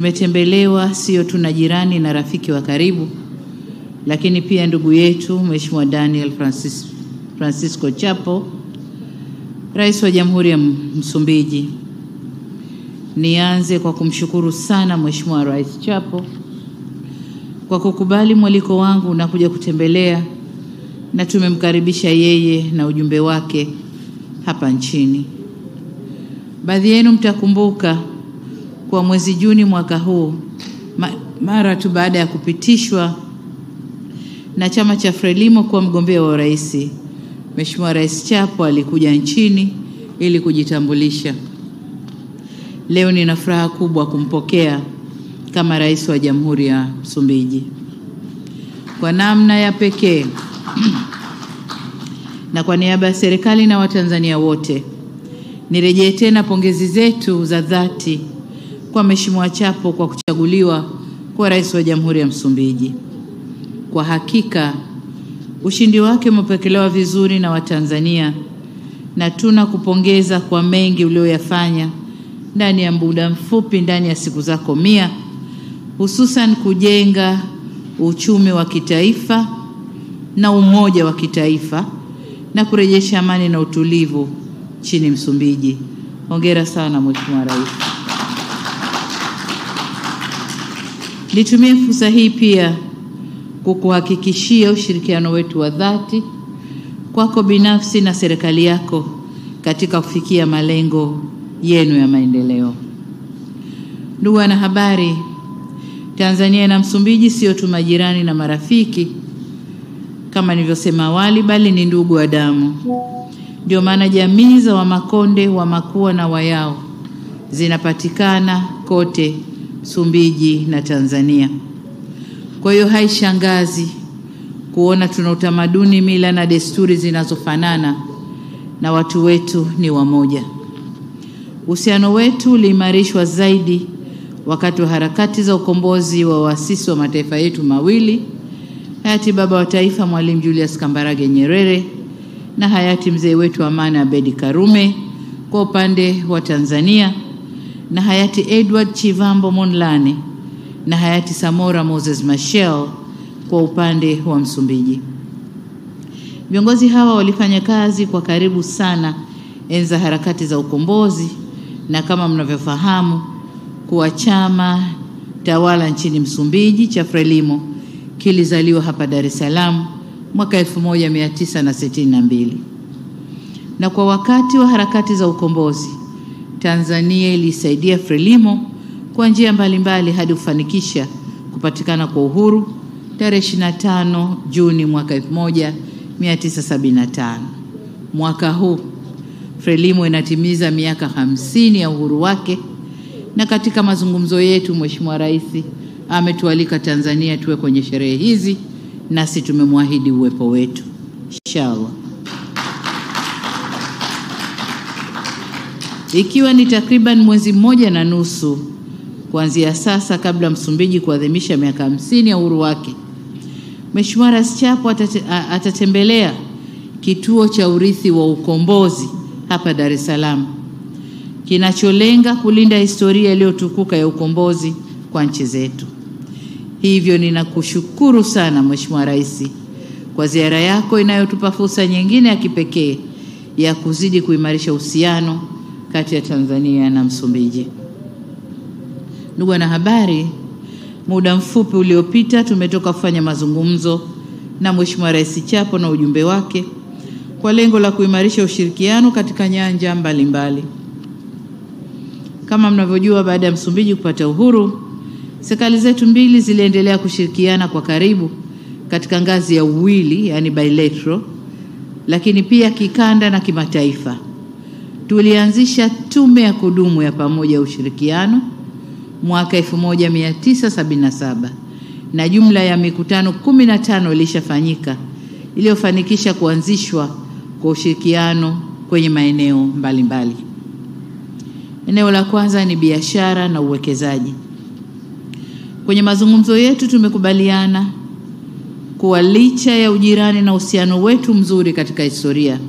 Tumetembelewa sio tu na jirani na rafiki wa karibu, lakini pia ndugu yetu Mheshimiwa Daniel Francisco Chapo, Rais wa Jamhuri ya Msumbiji. Nianze kwa kumshukuru sana Mheshimiwa Rais Chapo kwa kukubali mwaliko wangu na kuja kutembelea, na tumemkaribisha yeye na ujumbe wake hapa nchini. Baadhi yenu mtakumbuka kwa mwezi Juni mwaka huu, mara tu baada ya kupitishwa na chama cha Frelimo kuwa mgombea wa urais, Mheshimiwa Rais Chapo alikuja nchini ili kujitambulisha. Leo nina furaha kubwa kumpokea kama Rais wa Jamhuri ya Msumbiji. Kwa namna ya pekee na kwa niaba ya serikali na Watanzania wote, nirejee tena pongezi zetu za dhati kwa Mheshimiwa Chapo kwa kuchaguliwa kuwa Rais wa Jamhuri ya Msumbiji. Kwa hakika ushindi wake umepokelewa vizuri na Watanzania, na tunakupongeza kwa mengi ulioyafanya ndani ya muda mfupi, ndani ya siku zako 100, hususan kujenga uchumi wa kitaifa na umoja wa kitaifa na kurejesha amani na utulivu nchini Msumbiji. Hongera sana Mheshimiwa Rais. Nitumie fursa hii pia kukuhakikishia ushirikiano wetu wa dhati kwako binafsi na serikali yako katika kufikia malengo yenu ya maendeleo. Ndugu wanahabari, Tanzania na Msumbiji sio tu majirani na marafiki kama nilivyosema awali, bali ni ndugu wa damu. Ndio maana jamii za Wamakonde, Wamakua na Wayao zinapatikana kote Msumbiji na Tanzania. Kwa hiyo haishangazi kuona tuna utamaduni, mila na desturi zinazofanana na watu wetu ni wamoja. Uhusiano wetu uliimarishwa zaidi wakati wa harakati za ukombozi wa waasisi wa mataifa yetu mawili, hayati baba wa taifa Mwalimu Julius Kambarage Nyerere na hayati mzee wetu Amani Abedi Karume kwa upande wa Tanzania, na hayati Edward Chivambo Mondlane na hayati Samora Moses Machel kwa upande wa Msumbiji. Viongozi hawa walifanya kazi kwa karibu sana enza harakati za ukombozi, na kama mnavyofahamu kuwa chama tawala nchini Msumbiji cha Frelimo kilizaliwa hapa Dar es Salaam mwaka 1962. Na kwa wakati wa harakati za ukombozi, Tanzania ilisaidia Frelimo kwa njia mbalimbali hadi kufanikisha kupatikana kwa uhuru tarehe 25 Juni mwaka 1975. Mwaka huu Frelimo inatimiza miaka 50 ya uhuru wake, na katika mazungumzo yetu Mheshimiwa Rais ametualika Tanzania tuwe kwenye sherehe hizi, nasi tumemwahidi uwepo wetu inshallah. Ikiwa ni takriban mwezi 1.5 kuanzia sasa kabla Msumbiji kuadhimisha miaka 50 ya uhuru wake, Mheshimiwa Rais Chapo atatembelea kituo cha urithi wa ukombozi hapa Dar es Salaam, kinacholenga kulinda historia iliyotukuka ya ukombozi kwa nchi zetu. Hivyo ninakushukuru sana Mheshimiwa Rais kwa ziara yako inayotupa fursa nyingine ya kipekee ya kuzidi kuimarisha uhusiano kati ya Tanzania na Msumbiji. Ndugu wanahabari, muda mfupi uliopita tumetoka kufanya mazungumzo na Mheshimiwa Rais Chapo na ujumbe wake kwa lengo la kuimarisha ushirikiano katika nyanja mbalimbali. Kama mnavyojua, baada ya Msumbiji kupata uhuru, serikali zetu mbili ziliendelea kushirikiana kwa karibu katika ngazi ya uwili, yani bilateral, lakini pia kikanda na kimataifa. Tulianzisha tume ya kudumu ya pamoja ya ushirikiano mwaka 1977, na jumla ya mikutano 15 ilishafanyika iliyofanikisha kuanzishwa kwa ushirikiano kwenye maeneo mbalimbali. Eneo la kwanza ni biashara na uwekezaji. Kwenye mazungumzo yetu tumekubaliana kuwa licha ya ujirani na uhusiano wetu mzuri katika historia,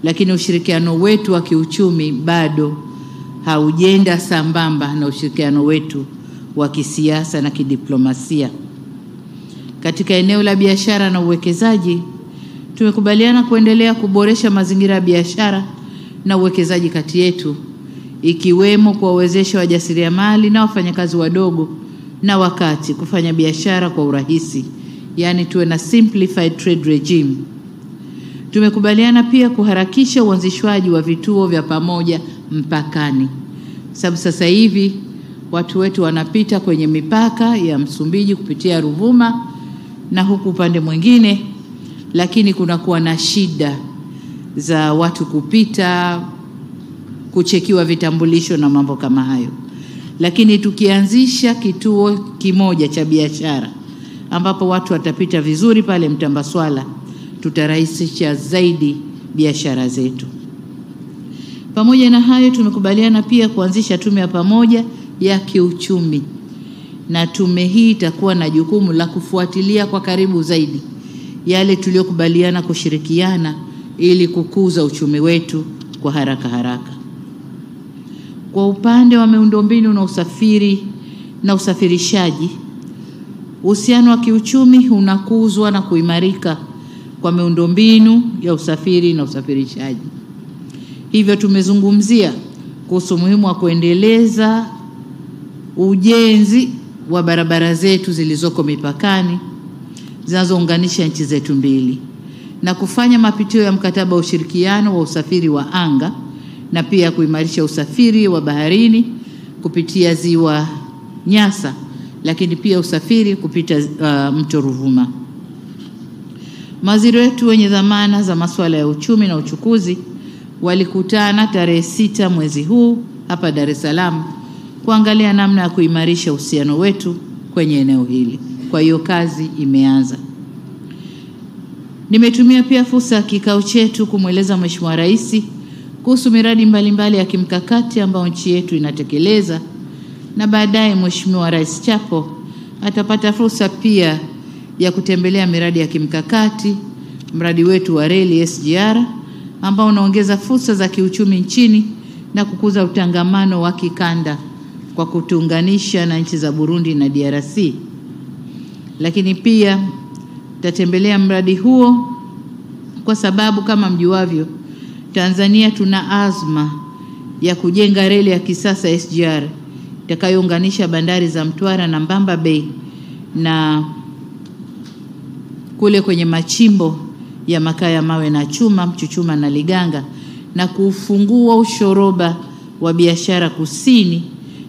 lakini ushirikiano wetu wa kiuchumi bado haujenda sambamba na ushirikiano wetu wa kisiasa na kidiplomasia. Katika eneo la biashara na uwekezaji, tumekubaliana kuendelea kuboresha mazingira ya biashara na uwekezaji kati yetu, ikiwemo kuwawezesha wajasiriamali na wafanyakazi wadogo na wakati kufanya biashara kwa urahisi, yani tuwe na simplified trade regime. Tumekubaliana pia kuharakisha uanzishwaji wa vituo vya pamoja mpakani, sababu sasa hivi watu wetu wanapita kwenye mipaka ya Msumbiji kupitia Ruvuma na huku upande mwingine, lakini kunakuwa na shida za watu kupita, kuchekiwa vitambulisho na mambo kama hayo. Lakini tukianzisha kituo kimoja cha biashara ambapo watu watapita vizuri pale Mtambaswala, tutarahisisha zaidi biashara zetu. Pamoja na hayo, tumekubaliana pia kuanzisha tume ya pamoja ya kiuchumi, na tume hii itakuwa na jukumu la kufuatilia kwa karibu zaidi yale tuliyokubaliana kushirikiana ili kukuza uchumi wetu kwa haraka. Kwa upande wa miundombinu na usafiri na usafirishaji, uhusiano wa kiuchumi unakuzwa na kuimarika kwa miundombinu ya usafiri na usafirishaji. Hivyo tumezungumzia kuhusu umuhimu wa kuendeleza ujenzi wa barabara zetu zilizoko mipakani zinazounganisha nchi zetu mbili, na kufanya mapitio ya mkataba wa ushirikiano wa usafiri wa anga, na pia kuimarisha usafiri wa baharini kupitia ziwa Nyasa, lakini pia usafiri kupita mto Ruvuma. Mawaziri wetu wenye dhamana za masuala ya uchumi na uchukuzi walikutana tarehe 6 mwezi huu hapa Dar es Salaam kuangalia namna ya kuimarisha uhusiano wetu kwenye eneo hili. Kwa hiyo kazi imeanza. Nimetumia pia fursa ya kikao chetu kumweleza Mheshimiwa Rais kuhusu miradi mbalimbali ya kimkakati ambayo nchi yetu inatekeleza, na baadaye Mheshimiwa Rais Chapo atapata fursa pia ya kutembelea miradi ya kimkakati, mradi wetu wa reli SGR ambao unaongeza fursa za kiuchumi nchini na kukuza utangamano wa kikanda kwa kutuunganisha na nchi za Burundi na DRC. Lakini pia tatembelea mradi huo kwa sababu kama mjuavyo, Tanzania tuna azma ya kujenga reli ya kisasa SGR itakayounganisha bandari za Mtwara na Mbamba Bay na kule kwenye machimbo ya makaa ya mawe na chuma, Mchuchuma na Liganga, na kufungua ushoroba wa biashara kusini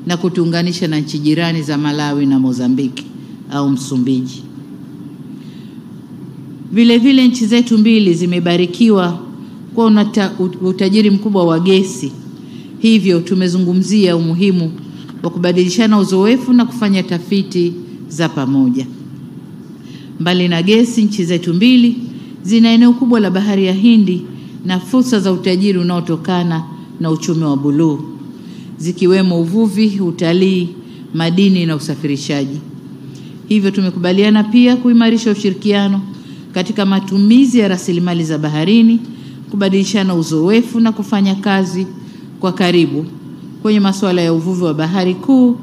na kutuunganisha na nchi jirani za Malawi na Mozambiki au Msumbiji. Vile vile nchi zetu mbili zimebarikiwa kwa utajiri mkubwa wa gesi. Hivyo tumezungumzia umuhimu wa kubadilishana uzoefu na kufanya tafiti za pamoja. Mbali na gesi, nchi zetu mbili zina eneo kubwa la bahari ya Hindi na fursa za utajiri unaotokana na uchumi wa buluu, zikiwemo uvuvi, utalii, madini na usafirishaji. Hivyo tumekubaliana pia kuimarisha ushirikiano katika matumizi ya rasilimali za baharini, kubadilishana uzoefu na kufanya kazi kwa karibu kwenye masuala ya uvuvi wa bahari kuu,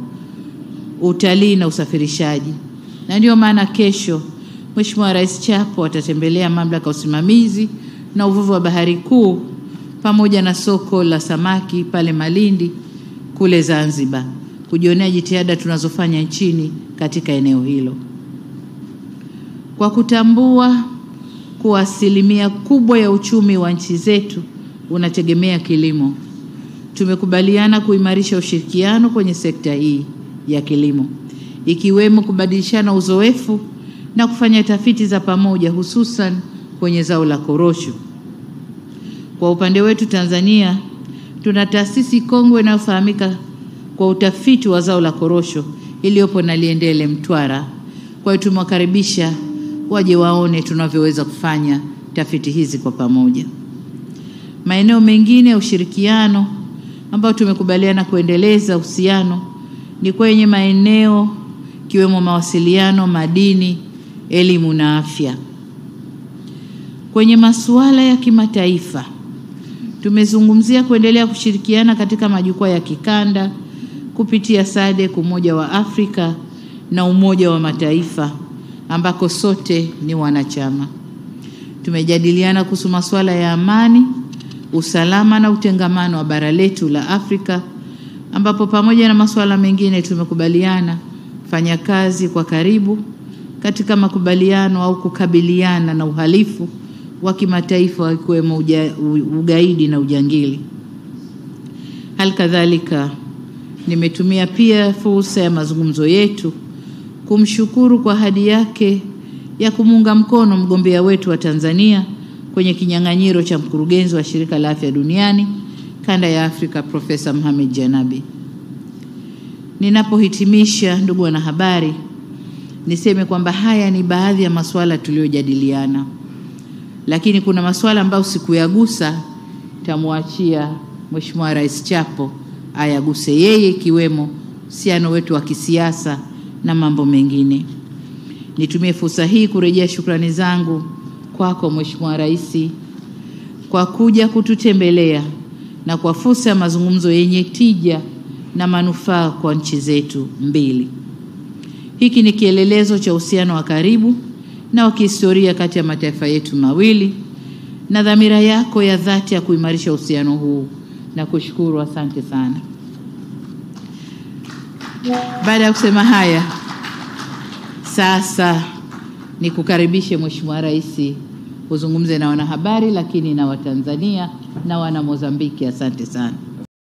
utalii na usafirishaji. Na ndio maana kesho Mheshimiwa Rais Chapo atatembelea mamlaka ya usimamizi na uvuvi wa bahari kuu pamoja na soko la samaki pale Malindi kule Zanzibar, kujionea jitihada tunazofanya nchini katika eneo hilo. Kwa kutambua kuwa asilimia kubwa ya uchumi wa nchi zetu unategemea kilimo, tumekubaliana kuimarisha ushirikiano kwenye sekta hii ya kilimo, ikiwemo kubadilishana uzoefu na kufanya tafiti za pamoja, hususan kwenye zao la korosho. Kwa upande wetu Tanzania, tuna taasisi kongwe inayofahamika kwa utafiti wa zao la korosho iliyopo Naliendele Mtwara. Kwa hiyo tumewakaribisha waje waone tunavyoweza kufanya tafiti hizi kwa pamoja. Maeneo mengine ya ushirikiano ambayo tumekubaliana kuendeleza uhusiano ni kwenye maeneo kiwemo mawasiliano, madini, elimu na afya. Kwenye masuala ya kimataifa, tumezungumzia kuendelea kushirikiana katika majukwaa ya kikanda kupitia SADC, Umoja wa Afrika na Umoja wa Mataifa ambako sote ni wanachama. Tumejadiliana kuhusu masuala ya amani, usalama na utengamano wa bara letu la Afrika, ambapo pamoja na masuala mengine tumekubaliana kufanya kazi kwa karibu katika makubaliano au kukabiliana na uhalifu wa kimataifa ikiwemo ugaidi na ujangili. Halikadhalika, nimetumia pia fursa ya mazungumzo yetu kumshukuru kwa ahadi yake ya kumunga mkono mgombea wetu wa Tanzania kwenye kinyang'anyiro cha mkurugenzi wa Shirika la Afya Duniani kanda ya Afrika, Profesa Mohamed Janabi. Ninapohitimisha, ndugu wanahabari, niseme kwamba haya ni baadhi ya masuala tuliyojadiliana, lakini kuna masuala ambayo sikuyagusa, tamwachia Mheshimiwa Rais Chapo ayaguse yeye, ikiwemo uhusiano wetu wa kisiasa na mambo mengine. Nitumie fursa hii kurejea shukrani zangu kwako Mheshimiwa Rais kwa kuja kututembelea na kwa fursa ya mazungumzo yenye tija na manufaa kwa nchi zetu mbili. Hiki ni kielelezo cha uhusiano wa karibu na wa kihistoria kati ya mataifa yetu mawili na dhamira yako ya dhati ya kuimarisha uhusiano huu, na kushukuru. Asante sana. Baada ya kusema haya, sasa nikukaribishe Mheshimiwa Rais uzungumze na wanahabari, lakini na Watanzania na wana Mozambiki. Asante sana.